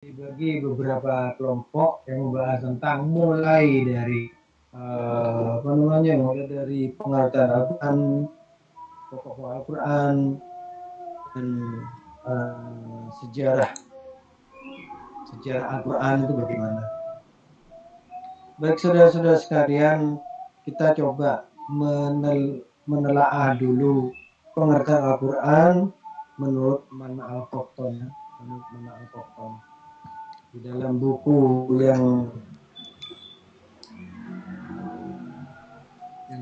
dibagi beberapa kelompok yang membahas tentang mulai dari mulai dari pengertian Al-Quran, pokok Al-Quran, dan sejarah Al-Quran itu bagaimana. Baik saudara-saudara sekalian, kita coba menelaah dulu pengertian Al-Quran menurut Mana Al-Qattan, di dalam buku yang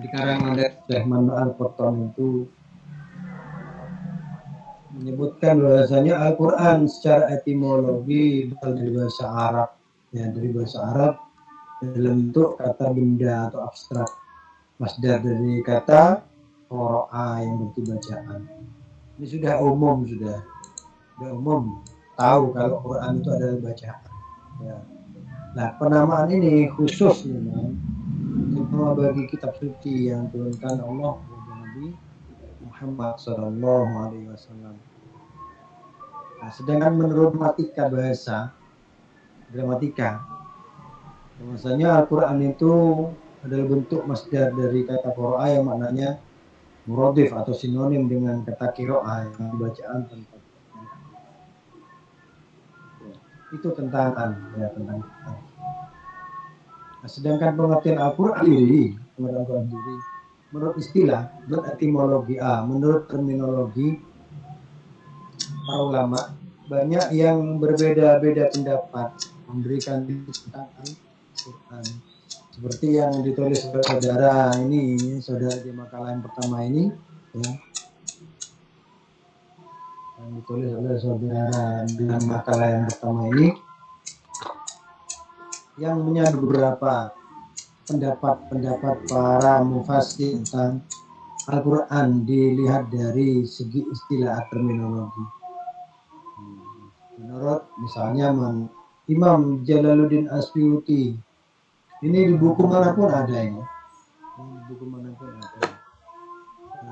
dikarang oleh Syekh Mana Al-Qattan itu menyebutkan bahwasanya Al-Quran secara etimologi dari bahasa Arab, dari bahasa Arab dalam bentuk kata benda atau abstrak, masdar dari kata qara'a yang berarti bacaan. Ini sudah umum, tahu kalau Quran itu adalah bacaan. Ya. Nah, penamaan ini khusus memang terutama bagi kitab suci yang diturunkan Allah kepada Nabi Muhammad SAW. Nah, sedangkan menurut gramatika, bahwasanya Al-Quran itu adalah bentuk masdar dari kata qira'a yang maknanya muradif atau sinonim dengan kata qira'a yang bacaan tanpa itu tentang. Nah, sedangkan pengertian Al-Quran sendiri menurut istilah, menurut etimologi, menurut terminologi para ulama, banyak yang berbeda-beda pendapat memberikan tentang Al-Quran. Seperti yang ditulis oleh saudara di makalah yang pertama ini, ya. Yang ditulis oleh saudara dalam makalah yang pertama ini, yang menyebut beberapa pendapat para mufassir tentang Al-Quran dilihat dari segi istilah terminologi. Menurut misalnya Imam Jalaluddin Asyuti, ini di buku manapun ada ini.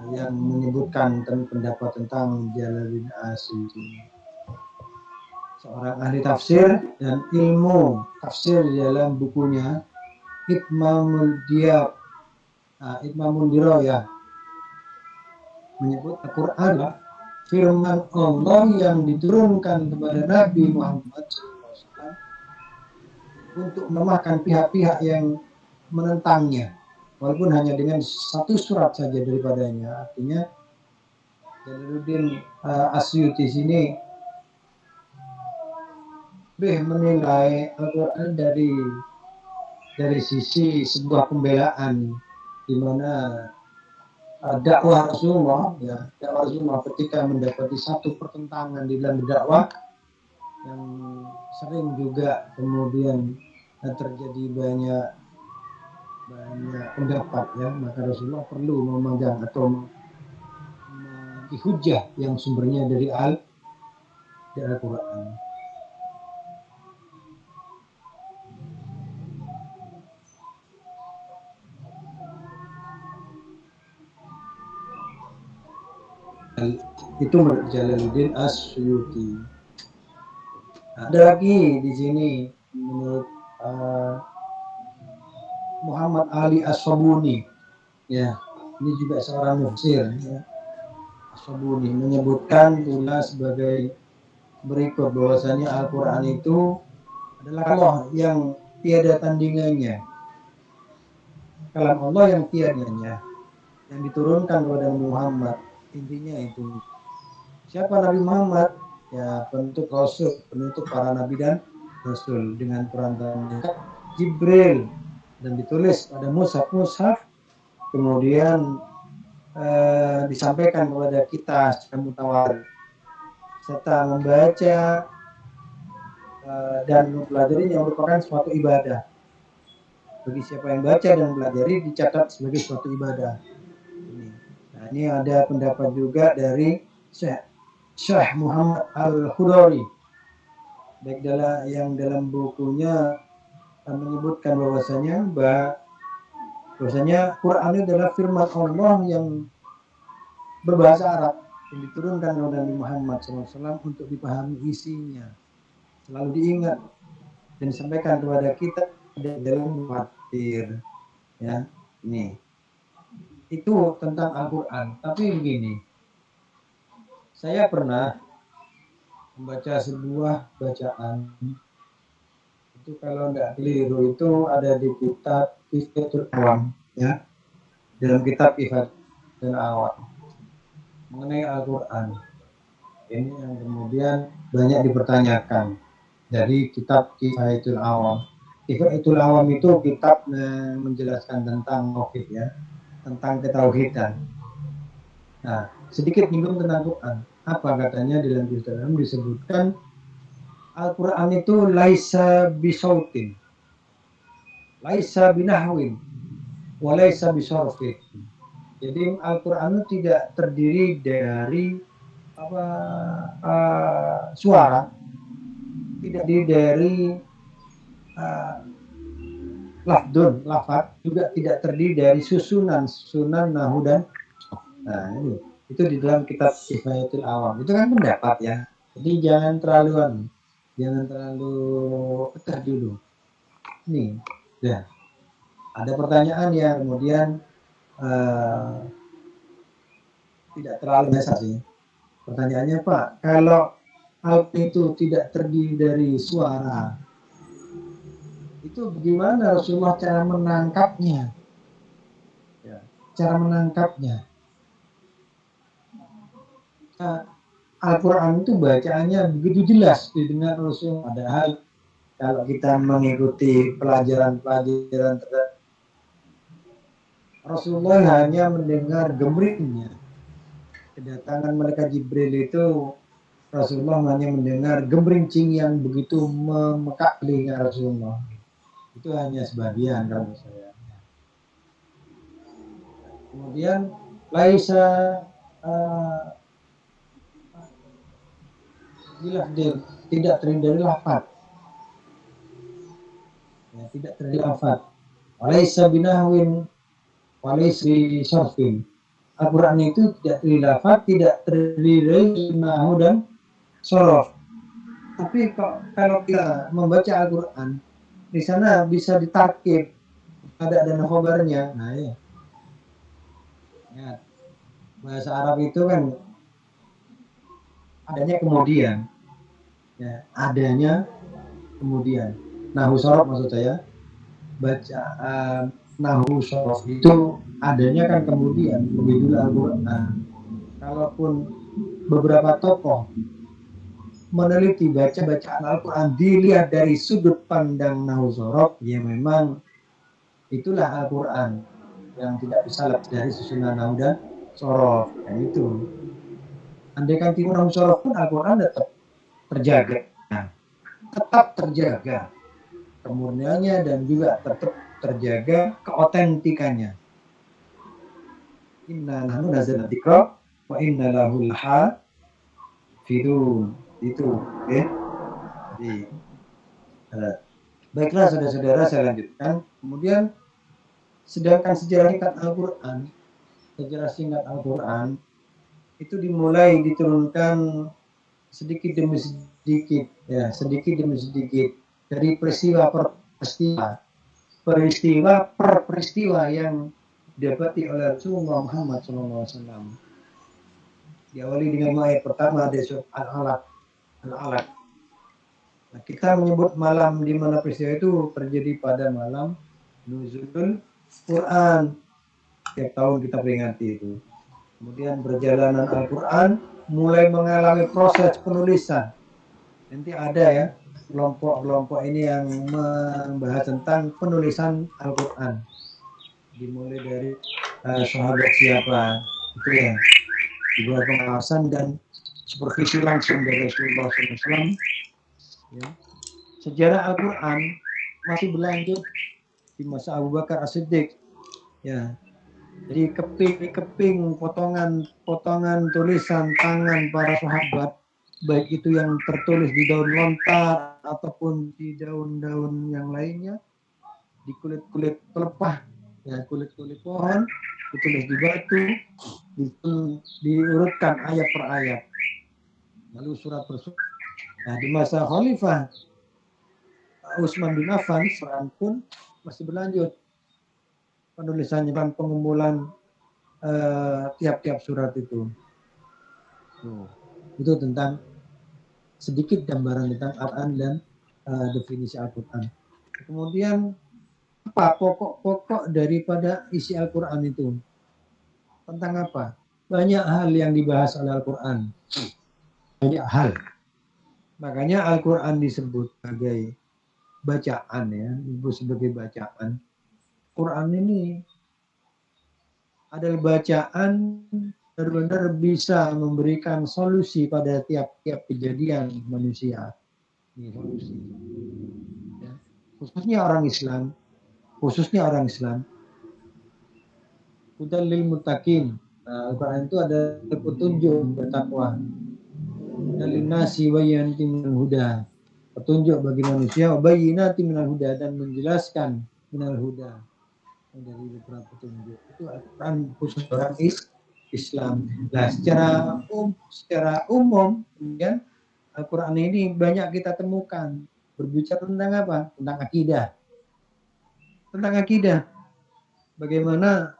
Yang menyebutkan pendapat tentang Jalaluddin Asyuti, seorang ahli tafsir dan ilmu tafsir dalam bukunya Itmamul Dirayah menyebut Al-Quran firman Allah yang diturunkan kepada Nabi Muhammad SAW untuk melemahkan pihak-pihak yang menentangnya, walaupun hanya dengan satu surat saja daripadanya. Artinya Jalaluddin Asyuti sini menilai Al-Quran dari sisi sebuah pembelaan, di mana dakwah Rasulullah ketika mendapati satu pertentangan di dalam dakwah yang sering juga kemudian terjadi banyak pendapat, ya, maka Rasulullah perlu memegang atau hujah yang sumbernya dari Al-Quran. Itu menurut Jalaluddin Asyuti. Ada lagi di sini menurut Muhammad Ali As-Sabuni, ya, ini juga seorang mufsir, ya. As-Sabuni menyebutkan pula sebagai berikut, bahwasanya Al-Quran itu adalah kalam yang tiada tandingannya, kalam Allah yang tiada tandingannya, yang diturunkan kepada Muhammad. Intinya itu, siapa Nabi Muhammad? Ya, penutup Rasul, penutup para Nabi dan Rasul dengan perantaraan Jibril, dan ditulis pada mushaf, kemudian disampaikan kepada kita secara mutawatir, serta membaca dan mempelajari yang merupakan suatu ibadah. Bagi siapa yang baca dan mempelajari dicatat sebagai suatu ibadah. Nah, ini ada pendapat juga dari Syekh Muhammad Al-Khudari, baik dalam bukunya menyebutkan bahwasanya Quran itu adalah firman Allah yang berbahasa Arab yang diturunkan oleh Nabi Muhammad SAW untuk dipahami isinya. selalu diingat dan disampaikan kepada kita dalam khawatir. Ya, nih itu tentang Al-Quran. Tapi begini, saya pernah membaca sebuah bacaan itu, kalau nggak keliru itu ada di kitab Kifayatul Awam, ya, dalam kitab Kifayatul Awam mengenai Al-Quran. Ini yang kemudian banyak dipertanyakan dari kitab Kifayatul Awam. Kifayatul Awam itu kitab menjelaskan tentang tauhid, ya, tentang ketauhidan. Nah, sedikit nyinggung tentang Quran. Apa katanya di dalam Kifayatul Awam disebutkan Al-Quran itu laisa bisautin, laisa binahwin, walaisa bisorfin. Jadi Al-Quran itu tidak terdiri dari suara, tidak terdiri dari lafdun, lafaz, juga tidak terdiri dari susunan, nahu dan ini. Itu di dalam kitab Kifayatul Awam. Itu kan pendapat, ya. Jadi jangan terlalu pecah dulu. Nih, ya. Ada pertanyaan yang kemudian tidak terlalu biasa sih. Pertanyaannya, Pak, kalau Al-Quran itu tidak terdiri dari suara, itu bagaimana Rasulullah cara menangkapnya? Ya, cara menangkapnya. Al-Quran itu bacaannya begitu jelas didengar Rasulullah. Padahal kalau kita mengikuti pelajaran-pelajaran Rasulullah hanya mendengar gemringnya. Kedatangan malaikat Jibril itu Rasulullah hanya mendengar gemerincing yang begitu memekak telinga Rasulullah. Itu hanya sebagian kalau saya. Kemudian laisa tidak terdiri dari lafaz. Ya, tidak terdiri lafaz. Laisa binahwin, walaisa bisorfin. Al-Quran itu tidak terdiri lafaz, tidak terdiri dari nahu dan sorof. Tapi kalau kita membaca Al-Quran, di sana bisa ditarkib, ada dan khobarnya. Nah, ya. Ya. Bahasa Arab itu kan adanya kemudian, ya, adanya kemudian. Nahu sorof maksud saya, baca nahu sorof itu adanya kan kemudian, begitu Al-Quran. Kalaupun beberapa tokoh meneliti bacaan Al-Quran dilihat dari sudut pandang nahu sorof, ya memang itulah Al-Quran yang tidak bisa lepas dari susunan nahu dan sorof. Nah, itu. Andaikan timur nahu sorof pun Al-Quran tetap terjaga. Nah, tetap terjaga kemurniannya dan juga tetap terjaga keotentikannya. Inna nahnu nazzalna dzikra wa inna lahu lahafidun. Itu, ya. Jadi, baiklah saudara-saudara, saya lanjutkan. Kemudian sedangkan sejarah singkat Al-Quran itu dimulai diturunkan sedikit demi sedikit, ya, sedikit demi sedikit dari peristiwa per peristiwa yang didapati oleh Rasulullah Muhammad SAW. Diawali dengan ayat pertama dari surat Al-Alaq. Nah, kita menyebut malam di mana peristiwa itu terjadi pada malam Nuzulul Quran. Setiap tahun kita peringati itu. Kemudian perjalanan Al-Quran mulai mengalami proses penulisan. Nanti ada, ya, kelompok-kelompok ini yang membahas tentang penulisan Al-Quran. Dimulai dari sahabat siapa, itu ya, di bawah pengawasan dan supervisi langsung dari Rasulullah SAW. Ya. Sejarah Al-Quran masih berlanjut di masa Abu Bakar As-Siddiq. Ya. Jadi keping-keping potongan tulisan tangan para sahabat, baik itu yang tertulis di daun lontar ataupun di daun-daun yang lainnya, di kulit-kulit pelepah, ya, kulit-kulit pohon, ditulis di batu, diurutkan ayat per ayat. Lalu surat per surat Nah, di masa Khalifah Utsman bin Affan Quran pun masih berlanjut penulisannya dan pengumpulan tiap-tiap surat itu. Itu tentang sedikit gambaran tentang Al-Quran dan definisi Al-Quran. Kemudian apa pokok-pokok daripada isi Al-Quran itu? Tentang apa? Banyak hal yang dibahas oleh Al-Quran. Banyak hal. Makanya Al-Quran disebut sebagai bacaan ya, disebut sebagai bacaan. Quran ini adalah bacaan benar-benar bisa memberikan solusi pada tiap-tiap kejadian manusia. Ini solusi. Ya. Khususnya orang Islam. Hudan lil muttaqin. Nah, Al-Quran itu ada petunjuk bertakwa. Dan linnasi bayyinatin minal huda. Petunjuk bagi manusia, bayyinatin minal huda, dan menjelaskan minal huda dari beberapa petunjuk. Itu Al-Quran khusus orang Islam. Nah, secara umum kemudian Al-Quran ini banyak kita temukan berbicara tentang apa? Tentang akidah. Tentang akidah. Bagaimana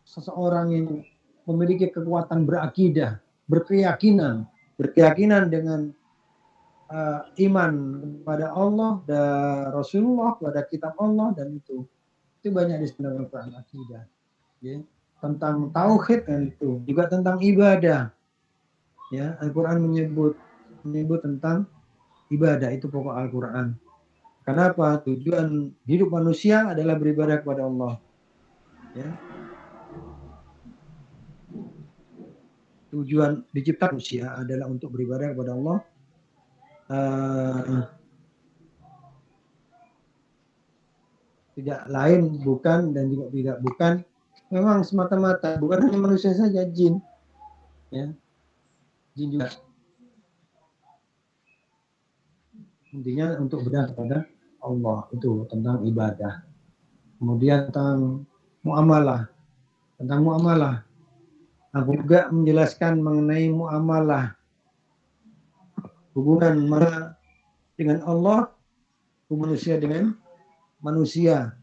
seseorang yang memiliki kekuatan berakidah, berkeyakinan dengan iman kepada Allah dan Rasulullah, kepada kitab Allah, dan itu banyak di dalam Al-Quran akidah. Ya. Tentang tauhid dan itu juga tentang ibadah. Ya, Al-Quran menyebut tentang ibadah, itu pokok Al-Quran. Kenapa? Tujuan hidup manusia adalah beribadah kepada Allah. Ya. Tujuan diciptakan manusia adalah untuk beribadah kepada Allah. Tidak lain, bukan, dan juga tidak bukan. Memang semata-mata, bukan hanya manusia saja, jin. Ya. Jin juga. Intinya untuk beribadah kepada Allah, itu tentang ibadah. Kemudian tentang muamalah. Aku juga menjelaskan mengenai muamalah. Hubungan mana dengan Allah, hubungan manusia dengan manusia.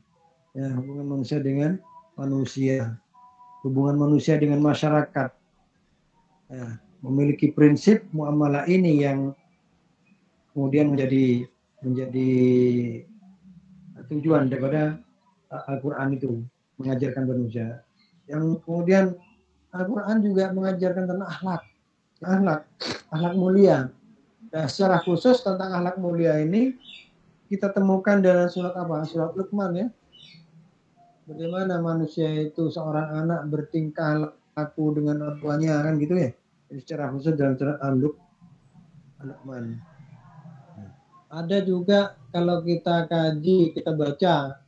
Ya, hubungan manusia dengan manusia. Hubungan manusia dengan masyarakat. Ya, memiliki prinsip muamalah ini yang kemudian menjadi tujuan daripada Al-Quran itu, mengajarkan manusia. Yang kemudian Al-Quran juga mengajarkan tentang akhlak mulia. Nah, secara khusus tentang akhlak mulia ini kita temukan dalam surat apa? Surat Luqman ya. Bagaimana manusia itu, seorang anak bertingkah laku dengan orang tuanya, kan gitu ya. Jadi secara khusus dalam surat Luqman. Ada juga kalau kita kaji, kita baca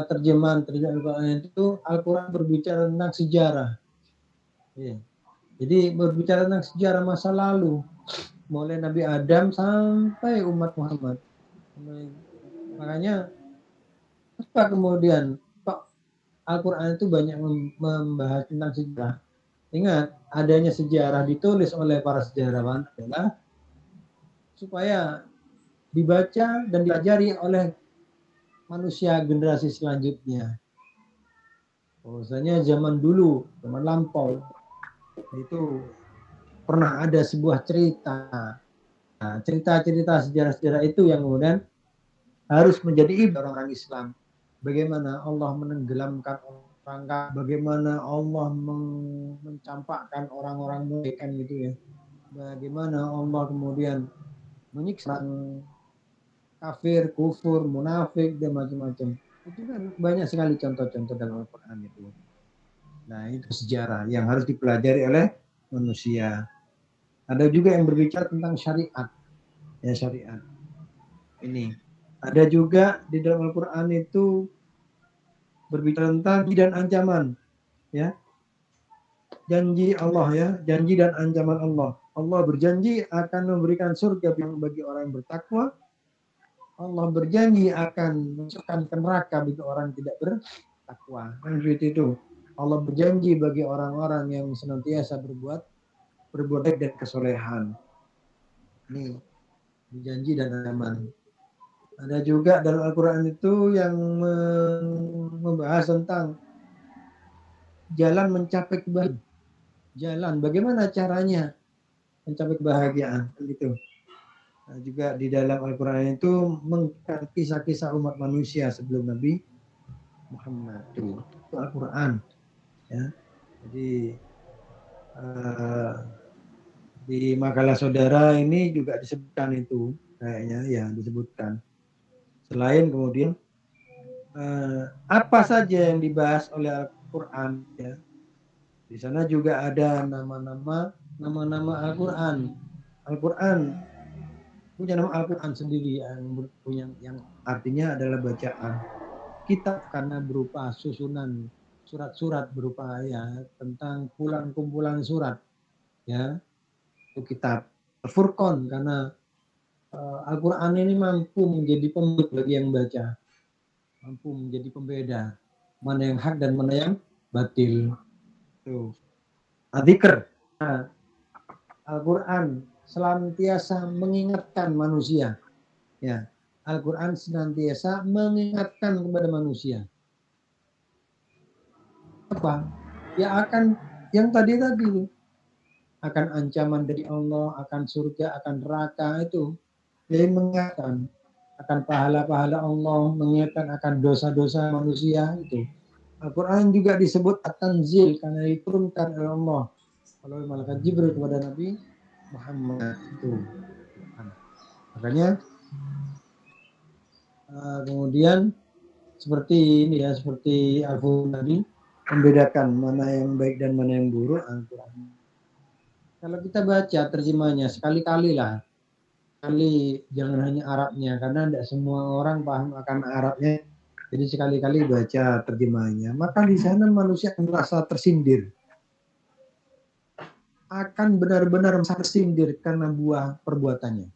terjemahan Al-Quran itu, Al-Quran berbicara tentang sejarah. Ya. Jadi berbicara tentang sejarah masa lalu, mulai Nabi Adam sampai umat Muhammad. Makanya apa kemudian kok Al-Quran itu banyak membahas tentang sejarah? Ingat, adanya sejarah ditulis oleh para sejarawan adalah supaya dibaca dan diajari oleh manusia generasi selanjutnya. Bahwasanya zaman dulu, zaman lampau, itu pernah ada sebuah cerita. Nah, cerita-cerita sejarah-sejarah itu yang kemudian harus menjadi ibadah orang Islam. Bagaimana Allah menenggelamkan orang, bagaimana Allah mencampakkan orang-orang musyrik gitu ya. Bagaimana Allah kemudian menyiksa kafir, kufur, munafik, dan macam-macam. Itu kan banyak sekali contoh-contoh dalam Al-Quran itu. Nah, itu sejarah yang harus dipelajari oleh manusia. Ada juga yang berbicara tentang syariat. Ya, syariat. Ini. Ada juga di dalam Al-Quran itu berbicara tentang janji dan ancaman. Ya. Janji Allah ya, janji dan ancaman Allah. Allah berjanji akan memberikan surga bagi orang yang bertakwa. Allah berjanji akan masukkan ke neraka bagi orang yang tidak bertakwa. Kan itu. Allah berjanji bagi orang-orang yang senantiasa berbuat baik dan kesolehan. Ini janji dan ancaman. Ada juga dalam Al-Quran itu yang membahas tentang jalan mencapai kebahagiaan. Jalan, bagaimana caranya mencapai kebahagiaan, gitu. Nah, juga di dalam Al-Quran itu mengangkat kisah-kisah umat manusia sebelum Nabi Muhammad. Itu Al-Quran. Ya. Jadi di makalah saudara ini juga disebutkan itu, kayaknya ya disebutkan. Selain kemudian apa saja yang dibahas oleh Al-Quran, ya. Di sana juga ada nama-nama Al-Quran. Al-Quran punya nama Al-Quran sendiri yang artinya adalah bacaan. Kitab karena berupa susunan surat-surat berupa ya tentang kumpulan surat, ya, itu kitab. Al-Furqan karena Al-Quran ini mampu menjadi pembeda bagi yang baca, mampu menjadi pembeda mana yang hak dan mana yang batil. Tuh. Adzikr. Nah, Al-Quran senantiasa mengingatkan manusia. Ya, Al-Quran senantiasa mengingatkan kepada manusia. Apa? Ya akan yang tadi akan ancaman dari Allah, akan surga, akan neraka itu. Jadi mengingatkan akan pahala-pahala Allah, mengingatkan akan dosa-dosa manusia itu. Al-Quran juga disebut At-Tanzil karena diturunkan oleh Allah oleh malaikat Jibril kepada Nabi Muhammad itu. Makanya kemudian seperti ini ya, seperti Al-Quran tadi membedakan mana yang baik dan mana yang buruk Al-Quran. Kalau kita baca terjemahnya sekali-kali lah, kali jangan hanya Arabnya karena tidak semua orang paham akan Arabnya. Jadi sekali-kali baca terjemahnya, maka di sana manusia akan merasa tersindir, akan benar-benar merasa tersindir karena buah perbuatannya.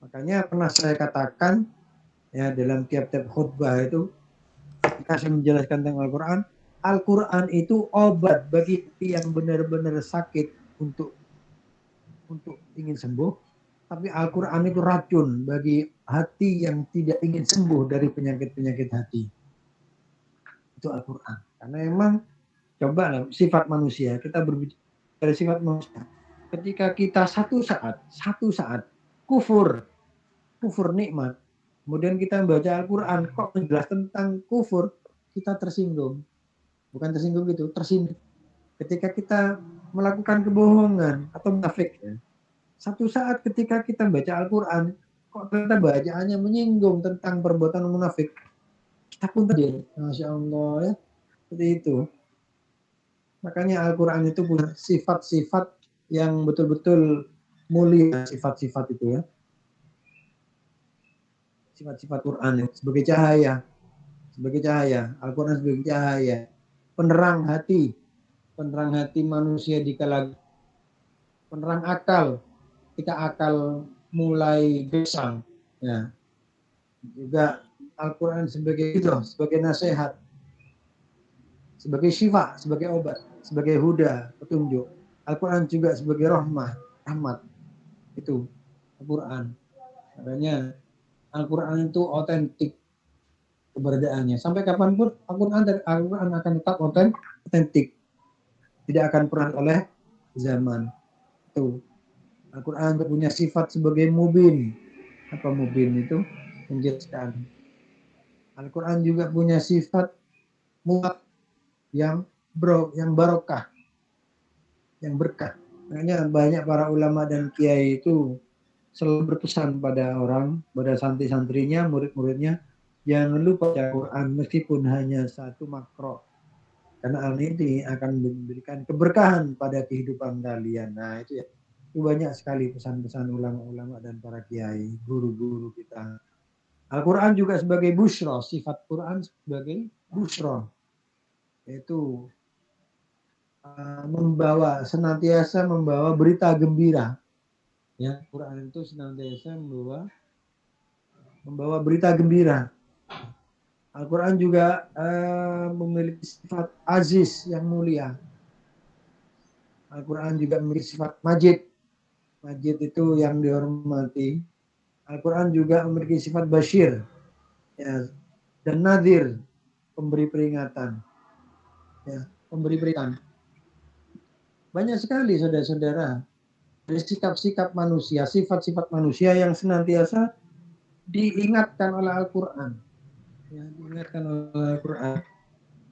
Makanya pernah saya katakan ya dalam tiap-tiap khutbah itu, ketika saya menjelaskan tentang Al-Quran, Al-Quran itu obat bagi yang benar-benar sakit untuk ingin sembuh, tapi Al-Quran itu racun bagi hati yang tidak ingin sembuh dari penyakit-penyakit hati. Itu Al-Quran. Karena memang coba lah sifat manusia, kita berbicara dari sifat manusia. Ketika kita satu saat kufur nikmat, kemudian kita membaca Al-Quran kok menjelaskan tentang kufur, kita tersinggung. Bukan tersinggung gitu, tersindir. Ketika kita melakukan kebohongan atau munafik, ya. Satu saat ketika kita baca Al-Quran, kok ternyata bacaannya menyinggung tentang perbuatan munafik, kita pun terdiam. Masya Allah ya, seperti itu. Makanya Al-Quran itu punya sifat-sifat yang betul-betul mulia, sifat-sifat itu ya. Sifat-sifat Quran sebagai cahaya, Al-Quran sebagai cahaya, penerang hati manusia dikala, penerang akal ketika akal mulai gesang, ya. Juga Al-Quran sebagai itu, sebagai nasihat, sebagai syifa, sebagai obat, sebagai huda, petunjuk. Al-Quran juga sebagai rahmat, itu Al-Quran. Makanya Al-Quran itu otentik keberadaannya. Sampai kapanpun Al-Quran akan tetap otentik. Tidak akan pernah oleh zaman. Itu. Al-Quran punya sifat sebagai mubin. Apa mubin itu? Menjelaskan. Al-Quran juga punya sifat muat yang barokah, yang berkah. Makanya banyak para ulama dan kiai itu selalu berpesan pada santri-santrinya, murid-muridnya, jangan lupa baca Quran meskipun hanya satu makro. Karena hal ini akan memberikan keberkahan pada kehidupan kalian. Nah itu ya. Itu banyak sekali pesan-pesan ulama-ulama dan para kiai, guru-guru kita. Al-Quran juga sebagai busyra, sifat Quran sebagai busyra. Yaitu senantiasa membawa berita gembira. Ya, Quran itu senantiasa membawa berita gembira. Al-Quran juga memiliki sifat aziz yang mulia. Al-Quran juga memiliki sifat majid, Majid itu yang dihormati. Al-Quran juga memiliki sifat basyir, ya, dan nadhir, pemberi peringatan, ya, pemberi peringatan. Banyak sekali saudara-saudara dari sikap-sikap manusia, sifat-sifat manusia yang senantiasa diingatkan oleh Al-Quran, ya, diingatkan oleh Al-Quran.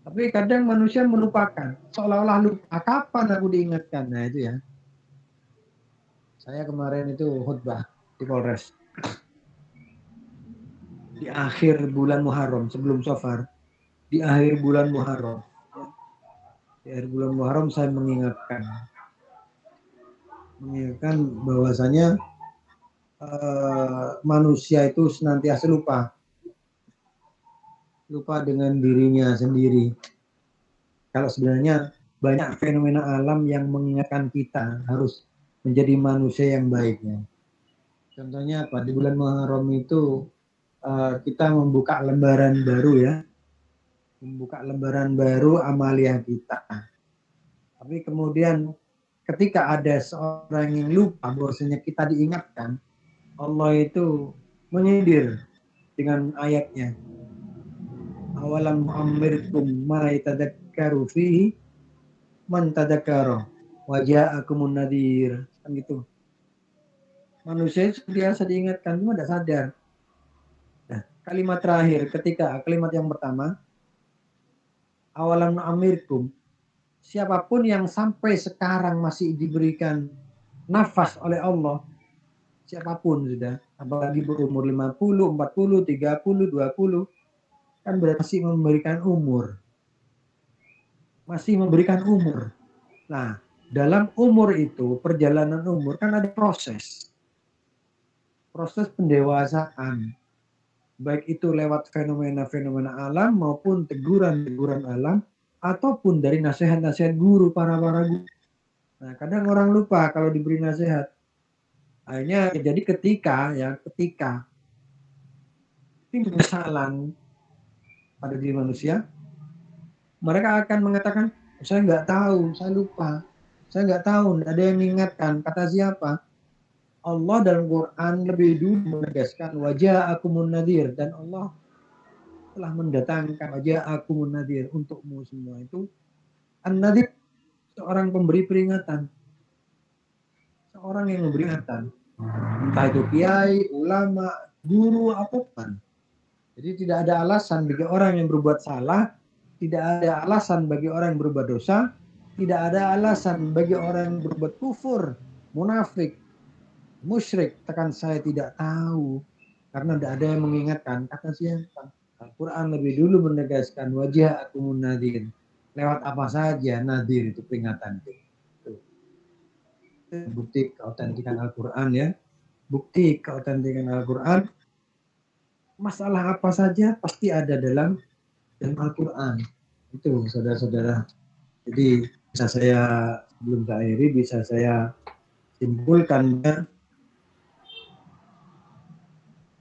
Tapi kadang manusia melupakan, seolah-olah lupa kapan aku diingatkan. Nah itu ya. Saya kemarin itu khutbah di Polres di akhir bulan Muharram, sebelum Safar, di akhir bulan Muharram. Di akhir bulan Muharram saya mengingatkan bahwasanya manusia itu senantiasa lupa dengan dirinya sendiri. Kalau sebenarnya banyak fenomena alam yang mengingatkan kita harus menjadi manusia yang baik. Ya. Contohnya apa? Di bulan Muharram itu kita membuka lembaran baru ya, membuka lembaran baru amaliyah kita. Tapi kemudian ketika ada seorang yang lupa bahwasanya kita diingatkan, Allah itu menyindir dengan ayatnya. Awalam mu'ammirkum ma yatadakkaru fihi man tadakkara wa ja'akumun nadhir. Kan gitu. Manusia biasa diingatkan cuma tidak sadar. Nah, kalimat terakhir ketika kalimat yang pertama awalam mu'ammirkum, siapapun yang sampai sekarang masih diberikan nafas oleh Allah, siapapun sudah, apalagi berumur 50, 40, 30, 20, kan berarti masih memberikan umur. Masih memberikan umur. Nah, dalam umur itu, perjalanan umur kan ada proses. Proses pendewasaan. Baik itu lewat fenomena-fenomena alam maupun teguran-teguran alam ataupun dari nasihat-nasihat guru, para guru. Nah, kadang orang lupa kalau diberi nasihat. Akhirnya jadi ketika timbul kesalahan pada diri manusia, mereka akan mengatakan, saya nggak tahu, saya lupa, saya nggak tahu, ada yang mengingatkan. Kata siapa? Allah dalam Quran lebih dulu menegaskan wajah akumun nadir, dan Allah telah mendatangkan wajah akumun nadir untukmu semua itu. An-nadir seorang pemberi peringatan, seorang yang memberi peringatan, entah itu kiai, ulama, guru, apapun. Jadi tidak ada alasan bagi orang yang berbuat salah, tidak ada alasan bagi orang yang berbuat dosa, tidak ada alasan bagi orang yang berbuat kufur, munafik, musyrik. Tekan saya tidak tahu, karena tidak ada yang mengingatkan. Kata siapa? Al-Quran lebih dulu menegaskan wajah akumun nadir. Lewat apa saja nadir itu peringatan itu. Bukti keautentikan Al-Quran ya. Bukti keautentikan Al-Quran. Masalah apa saja pasti ada dalam Al-Quran. Itu saudara-saudara. Jadi bisa saya sebelum saya akhiri bisa saya simpulkan ya,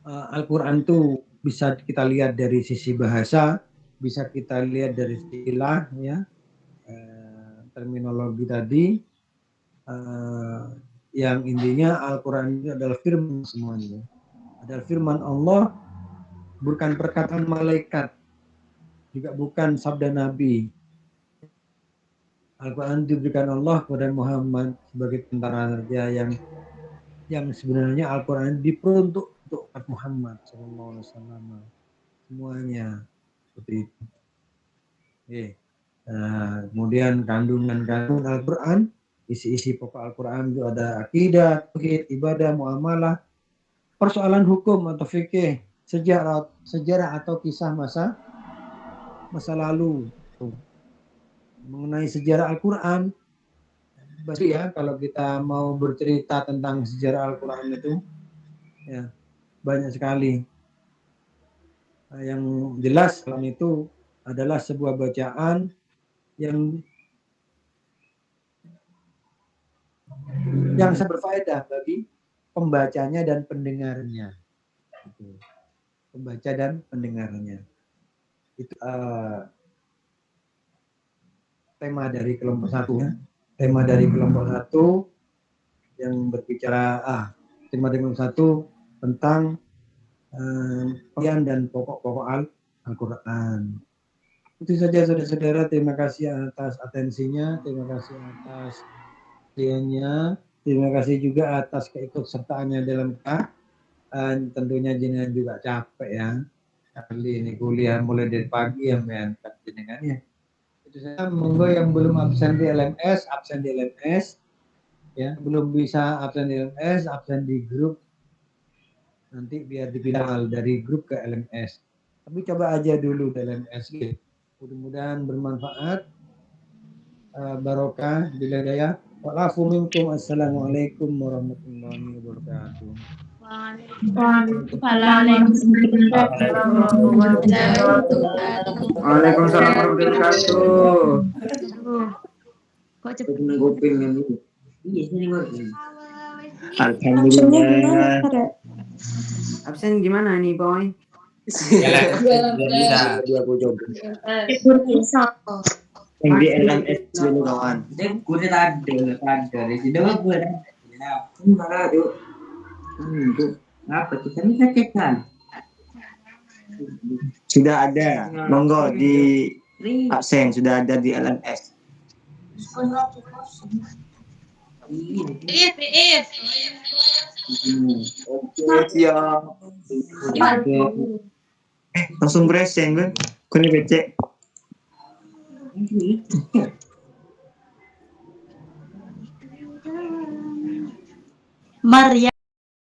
Al-Quran itu bisa kita lihat dari sisi bahasa, bisa kita lihat dari istilah ya, terminologi tadi, yang intinya Al-Quran itu adalah firman semuanya. Adalah firman Allah, bukan perkataan malaikat, juga bukan sabda Nabi. Al-Quran diberikan Allah kepada Muhammad sebagai tentara saja yang sebenarnya Al-Quran diperuntuk untuk Muhammad SAW. Semuanya seperti itu. Oke. Nah, kemudian kandungan Al-Quran, isi-isi pokok Al-Quran itu ada akidah, tauhid, ibadah, muamalah, persoalan hukum atau fikih, sejarah atau kisah masa lalu. Mengenai sejarah Al-Quran, pasti ya kalau kita mau bercerita tentang sejarah Al-Quran itu ya banyak sekali. Yang jelas Al-Quran itu adalah sebuah bacaan yang sangat berfaedah bagi pembacanya dan pendengarnya. Pembaca dan pendengarnya. Itu tema dari kelompok 1 ya. Tema dari kelompok 1 yang berbicara tema 1 tentang pengertian dan pokok-pokok Al-Quran. Itu saja saudara-saudara, terima kasih atas atensinya, terima kasih atas perhatiannya, terima kasih juga atas keikutsertaannya dalam tentunya jenengan juga capek ya. Kali ini kuliah mulai dari pagi ya men, jenengan ya. Itu saja, monggo yang belum absen di LMS, absen di LMS. Ya, belum bisa absen di LMS, absen di grup. Nanti biar dipindah dari grup ke LMS. Tapi coba aja dulu di LMS gitu. Mudah-mudahan bermanfaat. Barokah bila daya. Wa'alafu minkum. Assalamualaikum warahmatullahi wabarakatuh. Waalaikumsalam warahmatullahi wabarakatuh. Kok cepet Alhamdulillah. Absen gimana nih, Boy? Bisa. Yang di LMS dulu kawan. Kuda ada. Di dalam gue ada. Mana tuh? Apa kita bisa cekkan? Sudah ada. Monggo di absen sudah ada di LMS. If. Oke, siap. Langsung present gue. Kuni becek. Maria.